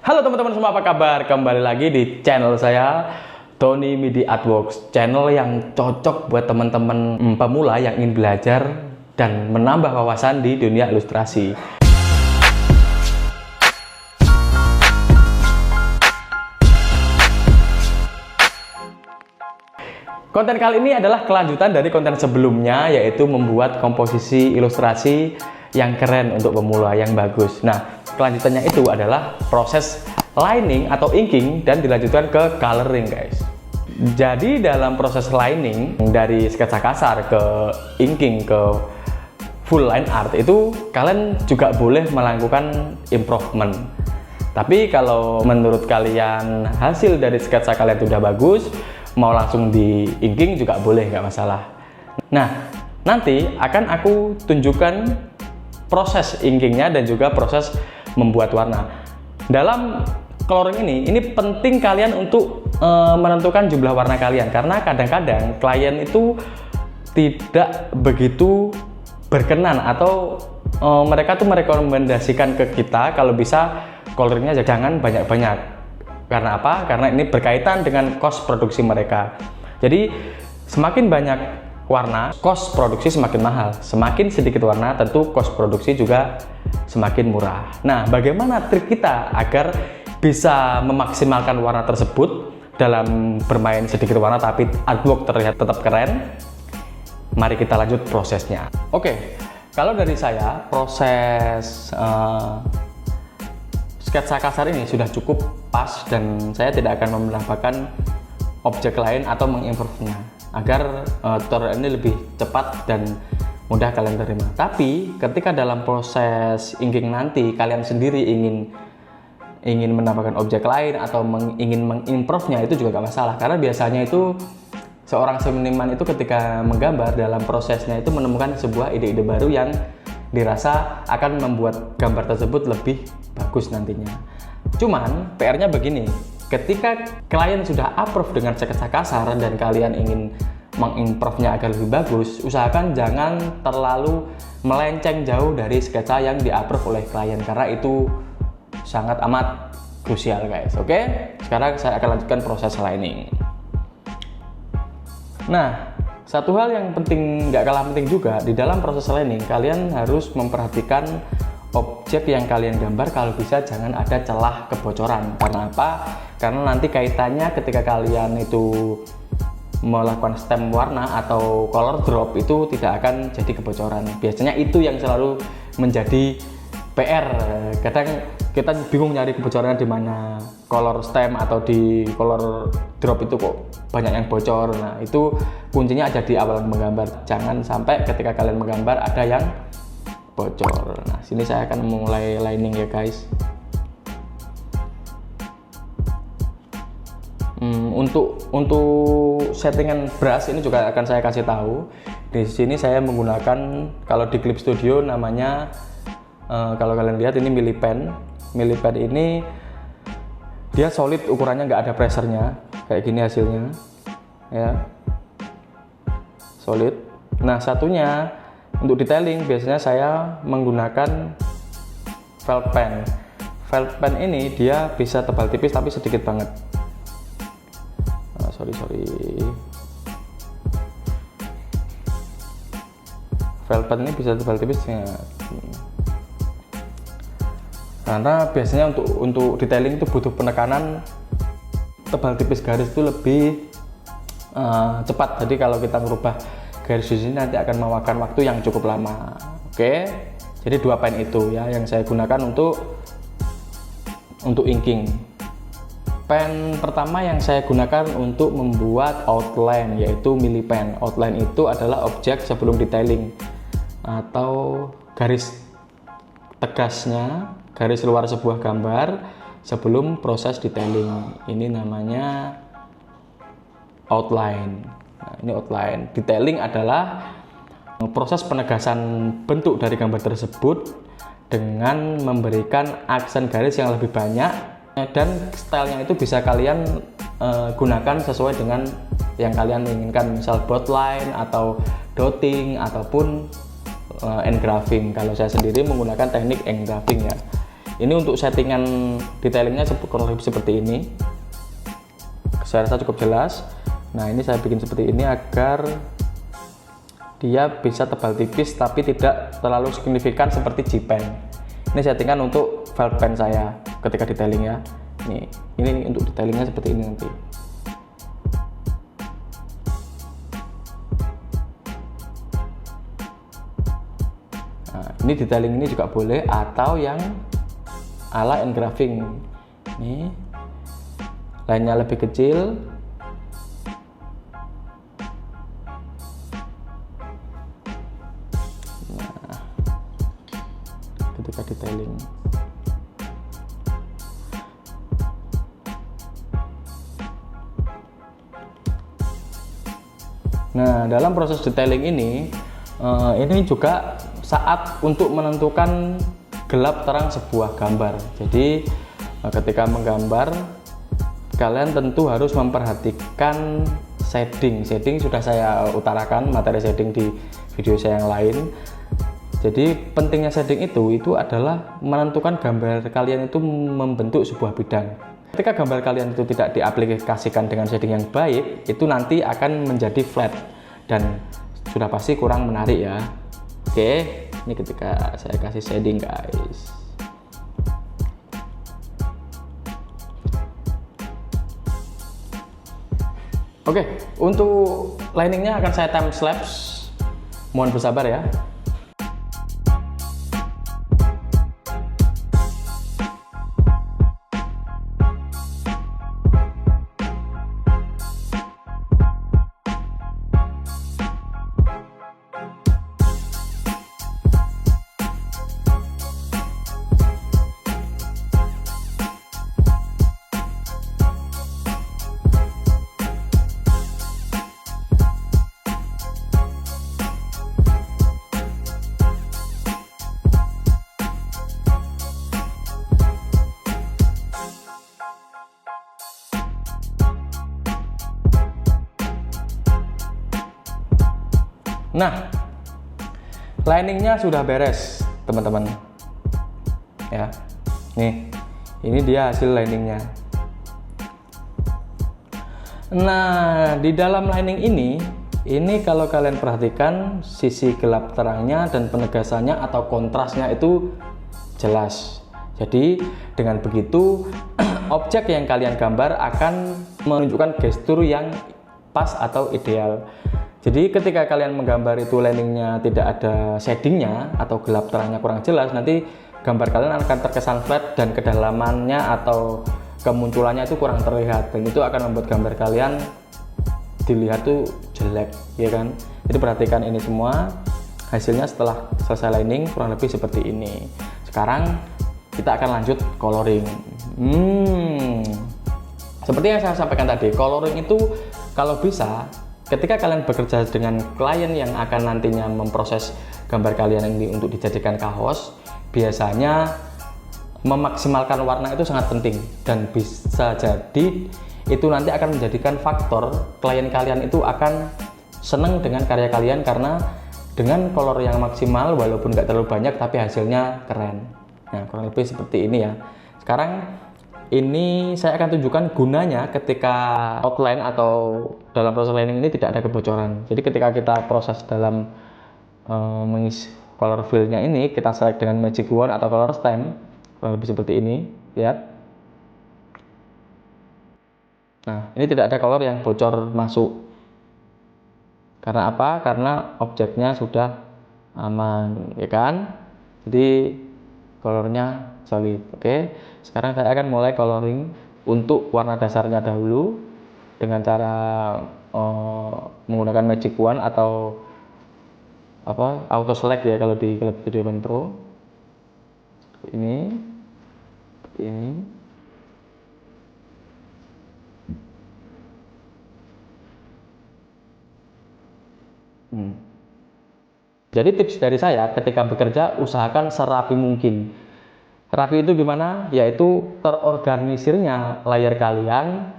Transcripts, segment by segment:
Halo teman-teman semua, apa kabar? Kembali lagi di channel saya, Tony Midi Artworks. Channel yang cocok buat teman-teman pemula yang ingin belajar dan menambah wawasan di dunia ilustrasi. Konten kali ini adalah kelanjutan dari konten sebelumnya, yaitu membuat komposisi ilustrasi yang keren untuk pemula, yang bagus. Nah, kelanjutannya itu adalah proses lining atau inking dan dilanjutkan ke coloring, guys. Jadi dalam proses lining dari sketsa kasar ke inking ke full line art itu kalian juga boleh melakukan improvement. Tapi kalau menurut kalian hasil dari sketsa kalian sudah bagus, mau langsung di inking juga boleh, nggak masalah. Nah, nanti akan aku tunjukkan proses inkingnya dan juga proses membuat warna. Dalam coloring ini penting kalian untuk menentukan jumlah warna kalian, karena kadang-kadang klien itu tidak begitu berkenan atau mereka tuh merekomendasikan ke kita kalau bisa coloringnya jangan banyak-banyak. Karena apa? Karena ini berkaitan dengan cost produksi mereka. Jadi semakin banyak warna, cost produksi semakin mahal. Semakin sedikit warna, tentu cost produksi juga semakin murah. Nah, bagaimana trik kita agar bisa memaksimalkan warna tersebut dalam bermain sedikit warna tapi artwork terlihat tetap keren? Mari kita lanjut prosesnya. Oke, kalau dari saya proses sketsa kasar ini sudah cukup pas dan saya tidak akan menambahkan objek lain atau mengimprove-nya agar tutorial ini lebih cepat dan mudah kalian terima. Tapi ketika dalam proses inking nanti kalian sendiri ingin menambahkan objek lain atau ingin mengimprove-nya, itu juga gak masalah, karena biasanya itu seorang seniman itu ketika menggambar dalam prosesnya itu menemukan sebuah ide-ide baru yang dirasa akan membuat gambar tersebut lebih bagus nantinya. Cuman PR-nya begini, ketika klien sudah approve dengan sketsa kasar dan kalian ingin mengimprove-nya agar lebih bagus, usahakan jangan terlalu melenceng jauh dari sketsa yang di-approve oleh klien, karena itu sangat amat krusial, guys. Oke, sekarang saya akan lanjutkan proses lining. Nah, satu hal yang penting, nggak kalah penting juga, di dalam proses lining kalian harus memperhatikan objek yang kalian gambar, kalau bisa jangan ada celah kebocoran. Karena apa? Karena nanti kaitannya ketika kalian itu melakukan stem warna atau color drop itu tidak akan jadi kebocoran. Biasanya itu yang selalu menjadi PR. Kadang kita bingung nyari kebocorannya di mana, color stem atau di color drop itu kok banyak yang bocor. Nah, itu kuncinya ada di awal menggambar. Jangan sampai ketika kalian menggambar ada yang bocor. Nah, sini saya akan mulai lining ya, guys. Untuk settingan brush ini juga akan saya kasih tahu. Di sini saya menggunakan, kalau di Clip Studio namanya, kalau kalian lihat ini Millipen. Millipen ini dia solid, ukurannya nggak ada pressure-nya, kayak gini hasilnya ya, solid. Nah, satunya untuk detailing biasanya saya menggunakan felt pen. Felt pen ini dia bisa tebal tipis tapi sedikit banget. Sorry. Felt pen ini bisa tebal tipis ya. Karena biasanya untuk detailing itu butuh penekanan tebal tipis garis itu lebih cepat. Jadi kalau kita merubah garis di sini nanti akan memakan waktu yang cukup lama. Oke, jadi dua pen itu ya yang saya gunakan untuk inking. Pen pertama yang saya gunakan untuk membuat outline yaitu Millipen. Outline itu adalah objek sebelum detailing atau garis tegasnya, garis luar sebuah gambar sebelum proses detailing. Ini namanya outline. Nah, ini outline. Detailing adalah proses penegasan bentuk dari gambar tersebut dengan memberikan aksen garis yang lebih banyak, dan stylenya itu bisa kalian gunakan sesuai dengan yang kalian inginkan, misal boldline atau dotting ataupun engraving. Kalau saya sendiri menggunakan teknik engraving ya. Ini untuk settingan detailingnya kurang lebih seperti ini. Saya rasa cukup jelas. Nah, ini saya bikin seperti ini agar dia bisa tebal tipis tapi tidak terlalu signifikan seperti G-Pen. Ini settingan untuk felt pen saya ketika detailing ya. Ini untuk detailingnya seperti ini nanti. Nah, ini detailing ini juga boleh, atau yang ala engraving. Ini lainnya lebih kecil. Nah, ketika detailing. Nah, dalam proses detailing ini juga saat untuk menentukan gelap terang sebuah gambar. Jadi ketika menggambar, kalian tentu harus memperhatikan shading. Shading sudah saya utarakan materi shading di video saya yang lain. Jadi pentingnya shading itu adalah menentukan gambar kalian itu membentuk sebuah bidang. Ketika gambar kalian itu tidak diaplikasikan dengan shading yang baik, itu nanti akan menjadi flat dan sudah pasti kurang menarik ya. Oke, ini ketika saya kasih shading guys. Oke, untuk liningnya akan saya time lapse. Mohon bersabar ya. Nah, liningnya sudah beres teman-teman ya. Nih, ini dia hasil liningnya. Nah, di dalam lining ini kalau kalian perhatikan sisi gelap terangnya dan penegasannya atau kontrasnya itu jelas. Jadi dengan begitu objek yang kalian gambar akan menunjukkan gestur yang pas atau ideal. Jadi ketika kalian menggambar itu liningnya tidak ada shadingnya atau gelap terangnya kurang jelas, nanti gambar kalian akan terkesan flat dan kedalamannya atau kemunculannya itu kurang terlihat, dan itu akan membuat gambar kalian dilihat tuh jelek, ya kan? Jadi perhatikan ini semua, hasilnya setelah selesai lining kurang lebih seperti ini. Sekarang kita akan lanjut coloring. Seperti yang saya sampaikan tadi, coloring itu kalau bisa ketika kalian bekerja dengan klien yang akan nantinya memproses gambar kalian ini untuk dijadikan kaos, biasanya memaksimalkan warna itu sangat penting, dan bisa jadi itu nanti akan menjadikan faktor klien kalian itu akan seneng dengan karya kalian karena dengan color yang maksimal walaupun nggak terlalu banyak tapi hasilnya keren. Nah, kurang lebih seperti ini ya. Sekarang ini saya akan tunjukkan gunanya ketika outline atau dalam proses lining ini tidak ada kebocoran. Jadi ketika kita proses dalam mengisi color fill-nya ini, kita select dengan magic wand atau color stamp, kurang lebih seperti ini, lihat. Nah, ini tidak ada color yang bocor masuk. Karena apa? Karena objeknya sudah aman, ya kan? Jadi colornya solid. Oke, sekarang saya akan mulai coloring untuk warna dasarnya dahulu dengan cara menggunakan magic wand atau auto select ya kalau di Video Pen Pro. Ini Jadi tips dari saya ketika bekerja, usahakan serapi mungkin. Rapi itu gimana? Yaitu terorganisirnya layar kalian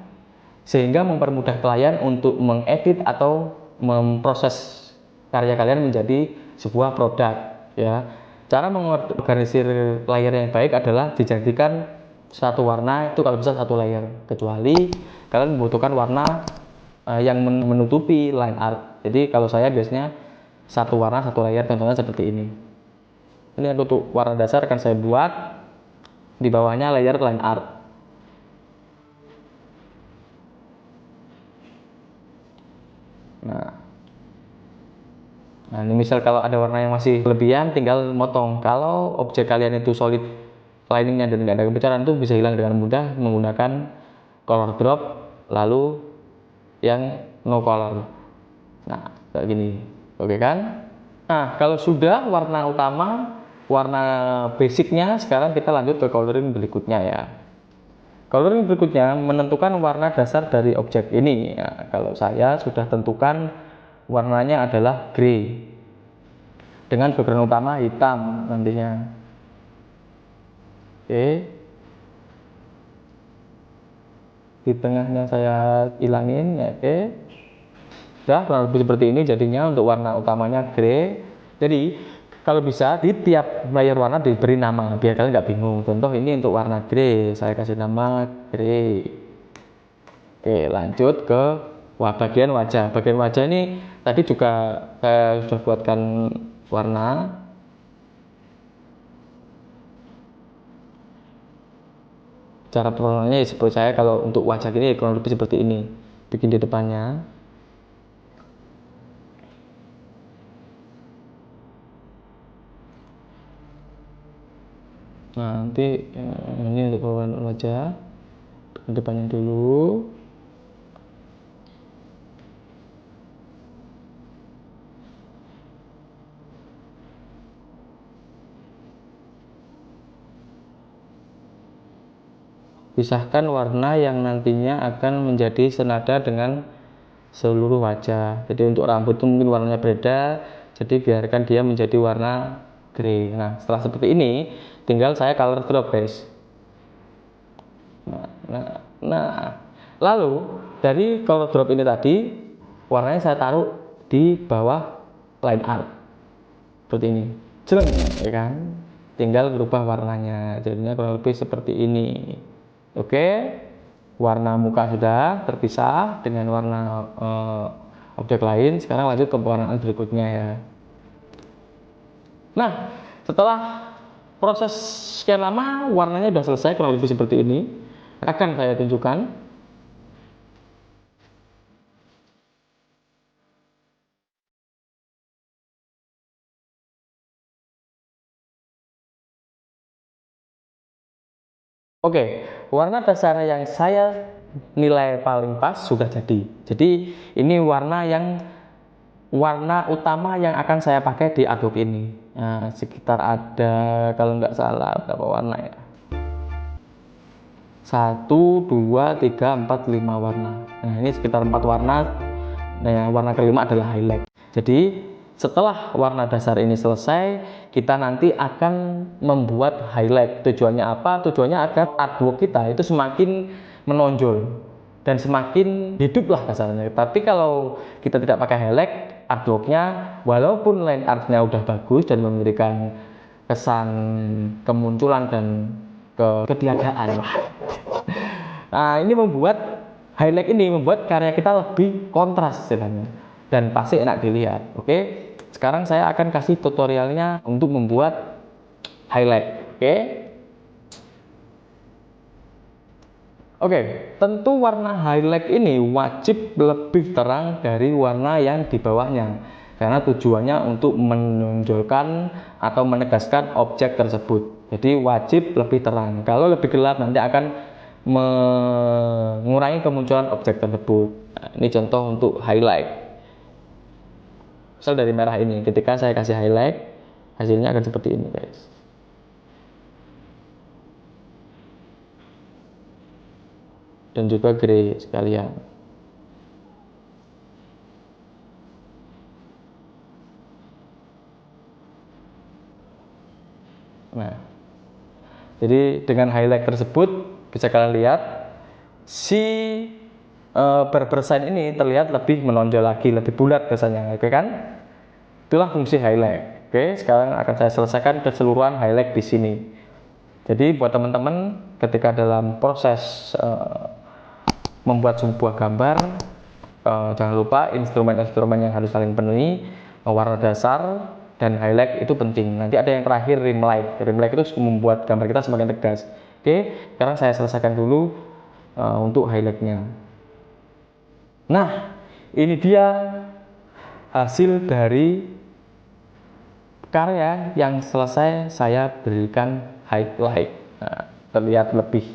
sehingga mempermudah klien untuk mengedit atau memproses karya kalian menjadi sebuah produk ya. Cara mengorganisir layer yang baik adalah dijadikan satu warna itu kalau bisa satu layer, kecuali kalian membutuhkan warna yang menutupi line art. Jadi kalau saya biasanya satu warna satu layer, contohnya seperti ini. Ini untuk warna dasar akan saya buat, di bawahnya layer line art. Nah, ini misal kalau ada warna yang masih kelebihan, tinggal motong. Kalau objek kalian itu solid liningnya dan nggak ada kebocoran, itu bisa hilang dengan mudah menggunakan color drop, lalu yang no color. Nah, kayak gini, oke kan? Nah, kalau sudah warna utama, warna basicnya, sekarang kita lanjut ke coloring berikutnya ya. Coloring berikutnya menentukan warna dasar dari objek ini. Ya, kalau saya sudah tentukan warnanya adalah grey dengan background utama hitam nantinya. Oke, di tengahnya saya hilangin ya. Oke, udah kurang lebih seperti ini jadinya untuk warna utamanya grey. Jadi kalau bisa di tiap layer warna diberi nama biar kalian nggak bingung. Contoh ini untuk warna grey, saya kasih nama grey. Oke, lanjut ke bagian wajah. Bagian wajah ini tadi juga saya sudah buatkan warna. Cara pewarnaannya seperti saya kalau untuk wajah ini kurang lebih seperti ini. Bikin di depannya. Nah, nanti ini untuk pewarnaan wajah di depannya dulu. Pisahkan warna yang nantinya akan menjadi senada dengan seluruh wajah. Jadi untuk rambut itu mungkin warnanya beda, jadi biarkan dia menjadi warna grey. Nah, setelah seperti ini tinggal saya color drop guys. Nah, lalu dari color drop ini tadi warnanya saya taruh di bawah line art seperti ini, jeleng ya kan, tinggal berubah warnanya jadinya kurang lebih seperti ini. Oke, warna muka sudah terpisah dengan warna objek lain. Sekarang lanjut ke pewarnaan berikutnya ya. Nah, setelah proses sekian lama warnanya sudah selesai kurang lebih seperti ini. Akan saya tunjukkan. Oke, warna dasar yang saya nilai paling pas sudah jadi. Jadi ini warna utama yang akan saya pakai di Adobe ini. Nah, sekitar ada kalau nggak salah berapa warna ya? 1, 2, 3, 4, 5 warna. Nah, ini sekitar 4 warna. Nah, yang warna kelima adalah highlight. Jadi setelah warna dasar ini selesai, kita nanti akan membuat highlight. Tujuannya apa? Tujuannya agar artwork kita itu semakin menonjol dan semakin hidup lah kasarnya. Tapi kalau kita tidak pakai highlight, artworknya walaupun line artnya udah bagus dan memberikan kesan kemunculan dan ketiadaan. Nah, ini membuat highlight ini membuat karya kita lebih kontras sebenarnya dan pasti enak dilihat. Oke, sekarang saya akan kasih tutorialnya untuk membuat highlight. Oke, tentu warna highlight ini wajib lebih terang dari warna yang di bawahnya karena tujuannya untuk menonjolkan atau menegaskan objek tersebut. Jadi wajib lebih terang. Kalau lebih gelap nanti akan mengurangi kemunculan objek tersebut. Nah, ini contoh untuk highlight. Misal dari merah ini, ketika saya kasih highlight, hasilnya akan seperti ini guys. Dan juga grey sekalian. Nah, jadi dengan highlight tersebut bisa kalian lihat si barber sign ini terlihat lebih menonjol lagi, lebih bulat kesannya, oke kan? Itulah fungsi highlight. Oke, sekarang akan saya selesaikan keseluruhan highlight di sini. Jadi buat teman-teman ketika dalam proses membuat sebuah gambar, jangan lupa instrumen-instrumen yang harus saling penuhi, warna dasar dan highlight itu penting. Nanti ada yang terakhir rim light. Rim light itu membuat gambar kita semakin tegas. Oke, sekarang saya selesaikan dulu untuk highlightnya. Nah, ini dia hasil dari karya yang selesai saya berikan highlight. Nah, terlihat lebih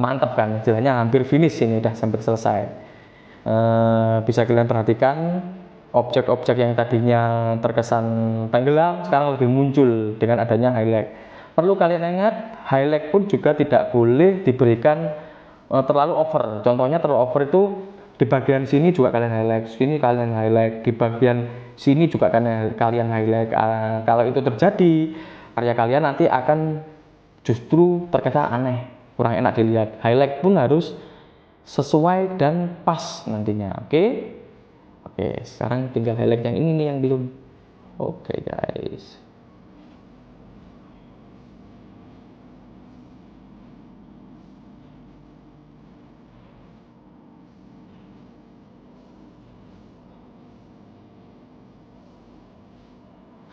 mantap kan, istilahnya hampir finish, ini udah sampai selesai. Bisa kalian perhatikan objek-objek yang tadinya terkesan tenggelam sekarang lebih muncul dengan adanya highlight. Perlu kalian ingat, highlight pun juga tidak boleh diberikan terlalu over. Contohnya terlalu over itu di bagian sini juga kalian highlight, sini kalian highlight, di bagian sini juga kalian highlight. Kalau itu terjadi, karya kalian nanti akan justru terkesan aneh, kurang enak dilihat. Highlight pun harus sesuai dan pas nantinya. Oke, sekarang tinggal highlight yang ini nih yang belum. Oke guys,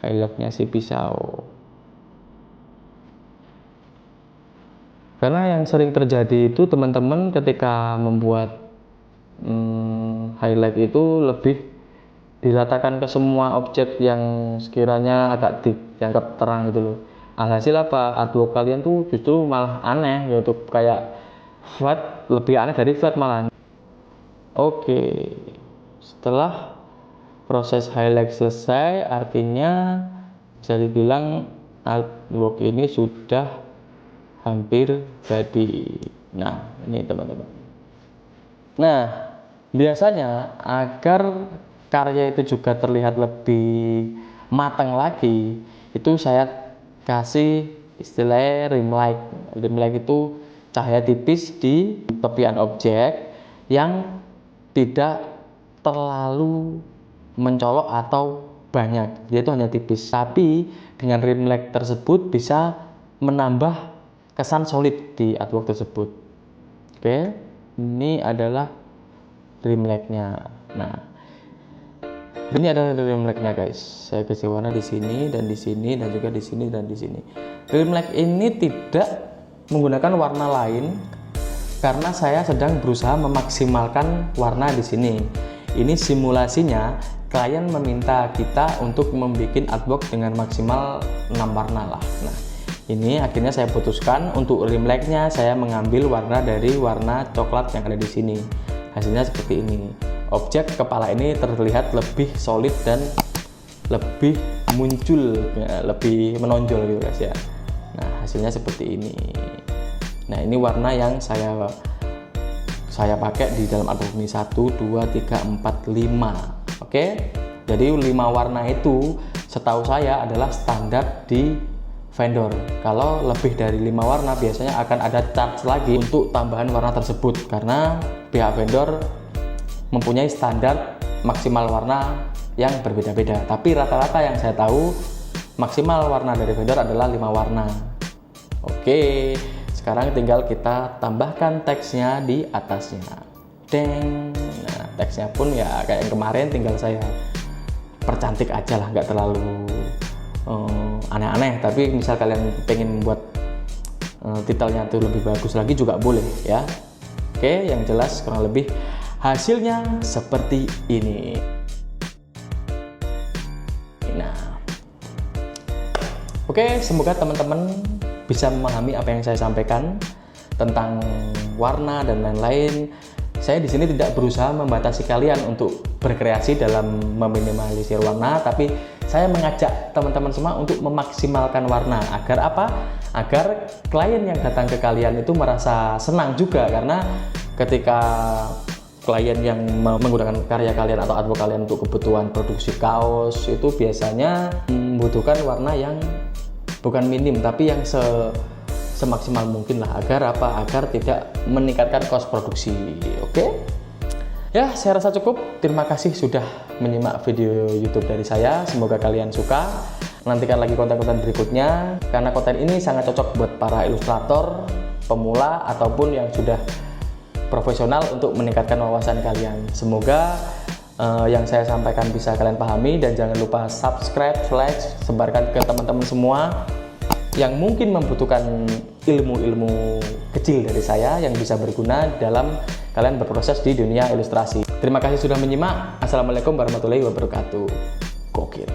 highlightnya si pisau. Karena yang sering terjadi itu teman-teman ketika membuat highlight itu lebih dilatakan ke semua objek yang sekiranya agak dianggap terang gitu loh. Alhasil apa? Artwork kalian tuh justru malah aneh gitu, kayak flat, lebih aneh dari flat malah. Oke, setelah proses highlight selesai, artinya bisa dibilang artwork ini sudah hampir jadi. Nah, ini teman-teman. Nah, biasanya agar karya itu juga terlihat lebih matang lagi, itu saya kasih istilahnya rim light. Rim light itu cahaya tipis di tepian objek yang tidak terlalu mencolok atau banyak, dia itu hanya tipis. Tapi dengan rim light tersebut bisa menambah kesan solid di artwork tersebut. Oke, ini adalah rim light-nya. Nah, ini adalah rim light-nya guys. Saya kasih warna di sini dan di sini dan juga di sini dan di sini. Rim light ini tidak menggunakan warna lain karena saya sedang berusaha memaksimalkan warna di sini. Ini simulasinya, klien meminta kita untuk membuat artwork dengan maksimal 6 warna lah. Nah, ini akhirnya saya putuskan untuk rim light-nya saya mengambil warna dari warna coklat yang ada di sini. Hasilnya seperti ini. Objek kepala ini terlihat lebih solid dan lebih muncul, ya, lebih menonjol gitu guys ya. Nah, hasilnya seperti ini. Nah, ini warna yang saya pakai di dalam artwork ini 1, 2, 3, 4, 5. Oke. Jadi 5 warna itu setahu saya adalah standar di vendor. Kalau lebih dari 5 warna biasanya akan ada charge lagi untuk tambahan warna tersebut karena pihak vendor mempunyai standar maksimal warna yang berbeda-beda. Tapi rata-rata yang saya tahu maksimal warna dari vendor adalah 5 warna. Oke, sekarang tinggal kita tambahkan teksnya di atasnya. Deng. Nah, teksnya pun ya kayak yang kemarin, tinggal saya percantik aja lah, nggak terlalu aneh-aneh. Tapi misal kalian pengen buat titelnya tuh lebih bagus lagi juga boleh ya. Oke, yang jelas kurang lebih hasilnya seperti ini. Nah, oke, semoga teman-teman bisa memahami apa yang saya sampaikan tentang warna dan lain-lain. Saya di sini tidak berusaha membatasi kalian untuk berkreasi dalam meminimalisir warna, tapi saya mengajak teman-teman semua untuk memaksimalkan warna. Agar apa? Agar klien yang datang ke kalian itu merasa senang juga, karena ketika klien yang menggunakan karya kalian atau artwork kalian untuk kebutuhan produksi kaos itu biasanya membutuhkan warna yang bukan minim tapi yang semaksimal mungkin lah, agar apa? Agar tidak meningkatkan kos produksi. Oke? Ya, saya rasa cukup. Terima kasih sudah menyimak video YouTube dari saya. Semoga kalian suka. Nantikan lagi konten-konten berikutnya, karena konten ini sangat cocok buat para ilustrator, pemula, ataupun yang sudah profesional untuk meningkatkan wawasan kalian. Semoga yang saya sampaikan bisa kalian pahami, dan jangan lupa subscribe, like, sebarkan ke teman-teman semua yang mungkin membutuhkan ilmu-ilmu kecil dari saya yang bisa berguna dalam kalian berproses di dunia ilustrasi. Terima kasih sudah menyimak. Assalamualaikum warahmatullahi wabarakatuh. Gokil.